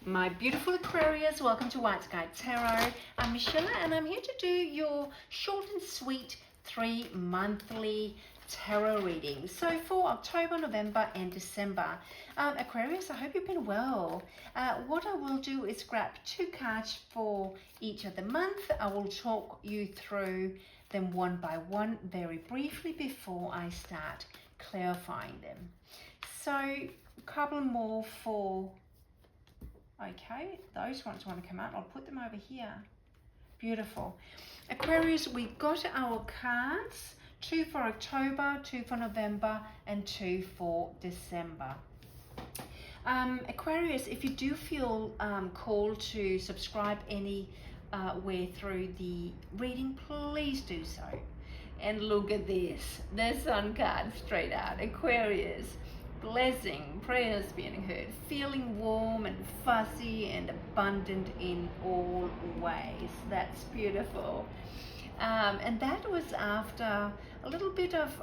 My beautiful Aquarius, welcome to White Sky Tarot. I'm Michelle and I'm here to do your short and sweet 3 monthly tarot readings. So for October, November and December. Aquarius, I hope you've been well. What I will do is grab 2 cards for each of the month. I will talk you through them one by one very briefly before I start clarifying them. So a couple more for... Okay, those ones want to come out. I'll put them over here. Beautiful. Aquarius, we got our cards. 2 for October, 2 for November, and 2 for December. Aquarius, if you do feel called to subscribe anywhere through the reading, please do so. And look at this. The Sun card straight out. Aquarius. Blessing, prayers being heard, feeling warm and fuzzy and abundant in all ways. That's beautiful. And that was after a little bit of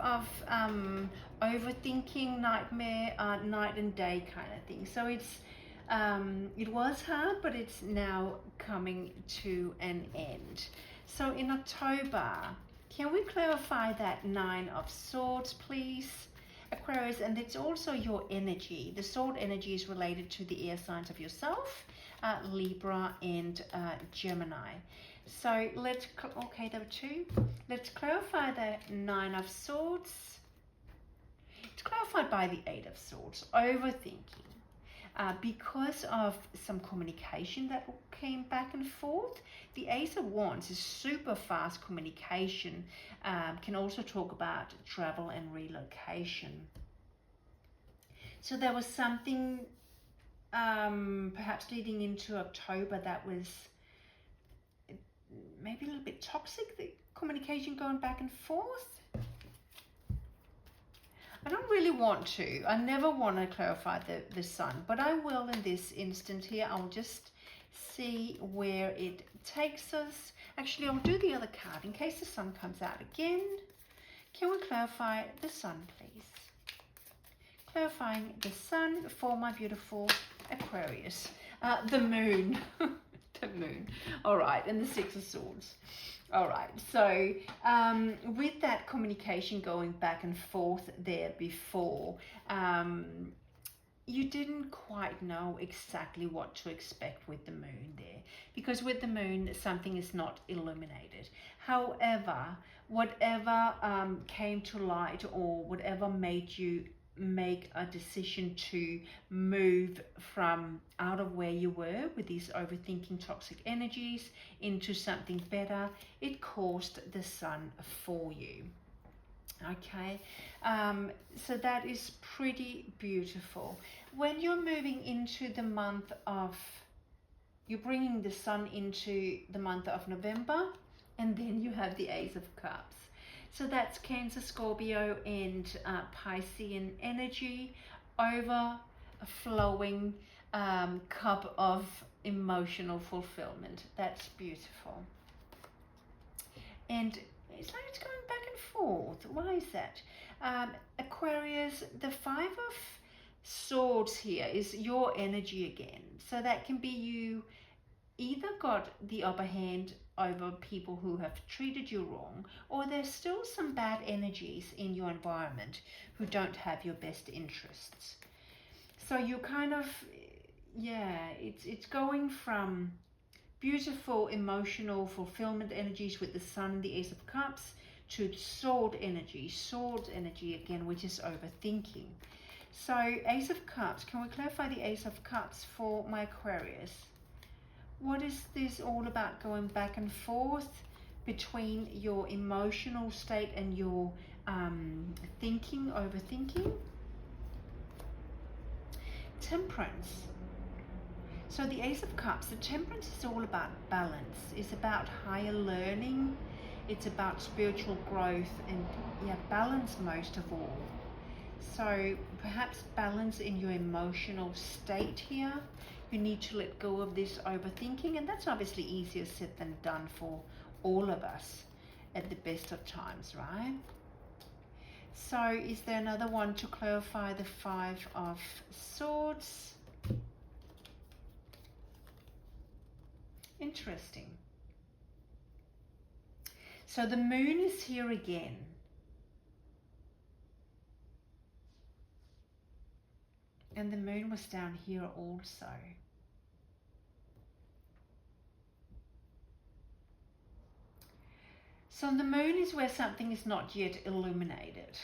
overthinking, nightmare, night and day kind of thing. So it was hard, but it's now coming to an end. So in October, can we clarify that 9 of Swords, please? Aquarius, and it's also your energy. The sword energy is related to the air signs of yourself, Libra and Gemini. So okay, there were 2. Let's clarify the 9 of Swords. It's clarified by the 8 of Swords, overthinking. Because of some communication that came back and forth. The Ace of Wands is super fast communication. Can also talk about travel and relocation. So there was something perhaps leading into October that was maybe a little bit toxic, the communication going back and forth. I don't really want to. I never want to clarify the Sun, but I will in this instant here. I'll just see where it takes us. Actually, I'll do the other card in case the Sun comes out again. Can we clarify the Sun, please? Clarifying the Sun for my beautiful Aquarius. The Moon. The Moon. All right, and the 6 of Swords. All right, so with that communication going back and forth there before, you didn't quite know exactly what to expect with the Moon there, because with the Moon something is not illuminated. However, whatever came to light or whatever made you make a decision to move from out of where you were with these overthinking toxic energies into something better, it caused the Sun for you. Okay, so that is pretty beautiful. When you're moving into the month of, you're bringing the Sun into the month of November, and then you have the Ace of Cups. So that's Cancer, Scorpio and Piscean energy, overflowing cup of emotional fulfillment. That's beautiful. And it's like it's going back and forth. Why is that? Aquarius, the 5 of Swords here is your energy again. So that can be you either got the upper hand over people who have treated you wrong, or there's still some bad energies in your environment who don't have your best interests. So you kind of, yeah, it's going from beautiful emotional fulfillment energies with the Sun and the Ace of Cups to sword energy again, which is overthinking. So Ace of Cups, can we clarify the Ace of Cups for my Aquarius? What is this all about, going back and forth between your emotional state and your thinking, overthinking? Temperance. So the Ace of Cups, the Temperance is all about balance. It's about higher learning. It's about spiritual growth and, yeah, balance most of all. So perhaps balance in your emotional state here. You need to let go of this overthinking, and that's obviously easier said than done for all of us at the best of times, right? So is there another one to clarify the 5 of Swords? Interesting. So the moon is here again. And the moon was down here also. So the moon is where something is not yet illuminated.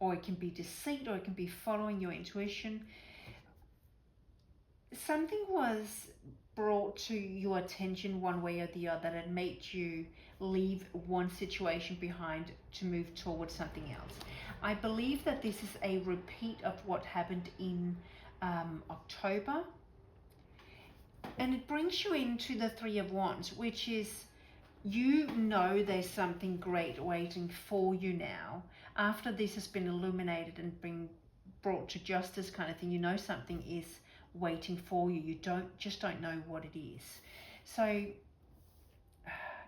Or it can be deceit, or it can be following your intuition. Something was brought to your attention one way or the other that made you leave one situation behind to move towards something else. I believe that this is a repeat of what happened in October. And it brings you into the Three of Wands, which is, you know, there's something great waiting for you now. After this has been illuminated and been brought to justice kind of thing, you know something is waiting for you. You just don't know what it is. So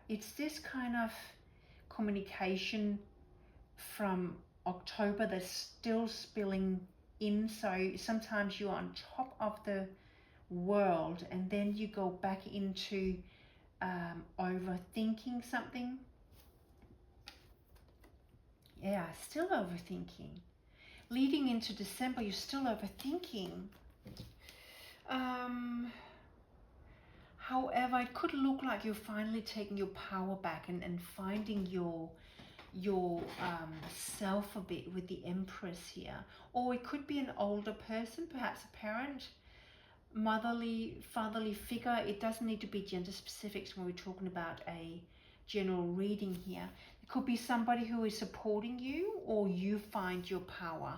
it's this kind of communication from October that's still spilling in. So sometimes you're on top of the world and then you go back into overthinking something. Yeah, still overthinking. Leading into December, you're still overthinking. However, it could look like you're finally taking your power back and finding your self a bit with the Empress here. Or it could be an older person, perhaps a parent, motherly, fatherly figure. It doesn't need to be gender specifics when we're talking about a general reading here. It could be somebody who is supporting you, or you find your power,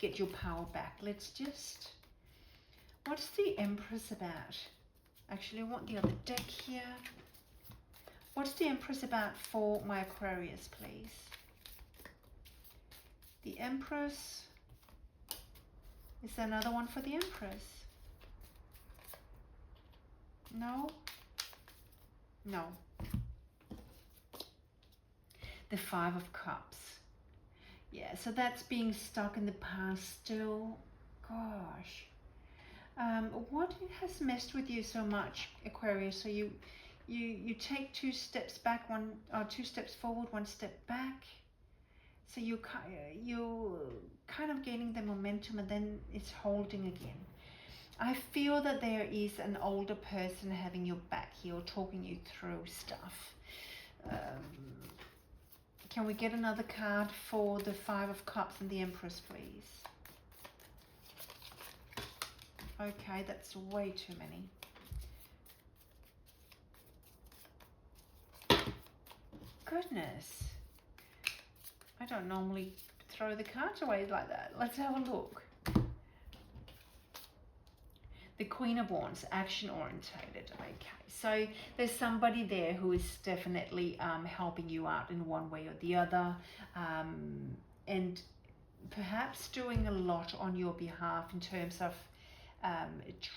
get your power back. Let's just, what's the Empress about? Actually, I want the other deck here. What's the Empress about for my Aquarius, please? The Empress. Is there another one for the Empress? No? No. The Five of Cups. Yeah, so that's being stuck in the past still. Gosh. What has messed with you so much, Aquarius? So you take two steps back, two steps forward, one step back. So you're kind of gaining the momentum, and then it's holding again. I feel that there is an older person having your back here, or talking you through stuff. Can we get another card for the Five of Cups and the Empress, please? Okay, that's way too many. Goodness. I don't normally throw the cards away like that. Let's have a look. The Queen of Wands, action orientated. Okay, so there's somebody there who is definitely helping you out in one way or the other, and perhaps doing a lot on your behalf in terms of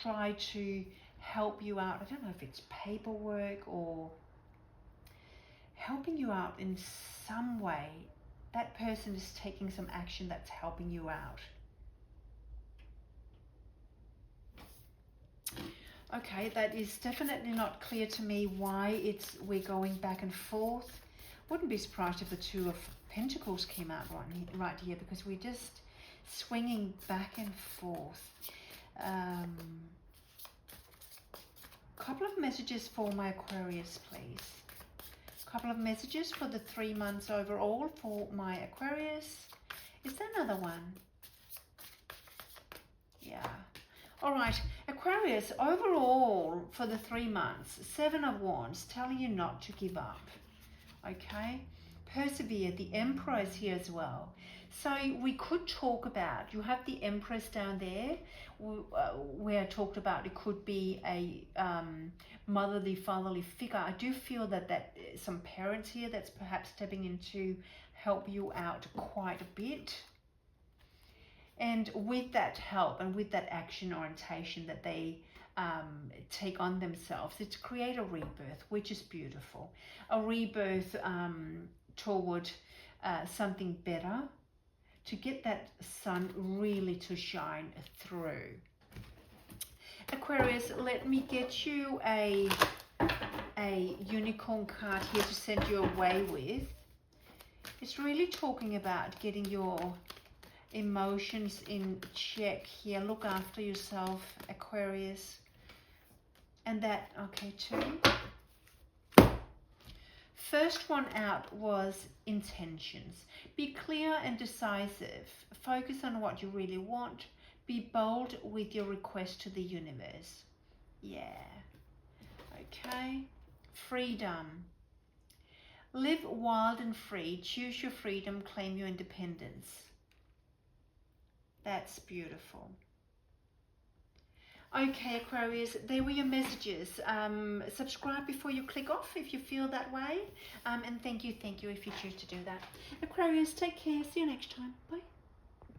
try to help you out. I don't know if it's paperwork or helping you out in some way. That person is taking some action that's helping you out. Okay, that is definitely not clear to me why we're going back and forth. Wouldn't be surprised if the Two of Pentacles came out right here, because we're just swinging back and forth. Couple of messages for my Aquarius, please. Couple of messages for the 3 months overall for my Aquarius. Is there another one? Yeah. All right, Aquarius, overall for the 3 months, 7 of Wands, telling you not to give up. Okay, persevere. The Emperor is here as well. So we could talk about, you have the Empress down there, where I talked about it could be a motherly, fatherly figure. I do feel that some parents here that's perhaps stepping in to help you out quite a bit. And with that help and with that action orientation that they take on themselves, it's create a rebirth, which is beautiful. A rebirth toward something better, to get that sun really to shine through. Aquarius, let me get you a unicorn card here to send you away with. It's really talking about getting your emotions in check here. Look after yourself, Aquarius. And that, okay, 2. First one out was intentions. Be clear and decisive. Focus on what you really want. Be bold with your request to the universe. Yeah. Okay. Freedom. Live wild and free. Choose your freedom. Claim your independence. That's beautiful. Okay, Aquarius, there were your messages. Subscribe before you click off if you feel that way. And thank you if you choose to do that. Aquarius, take care. See you next time. Bye.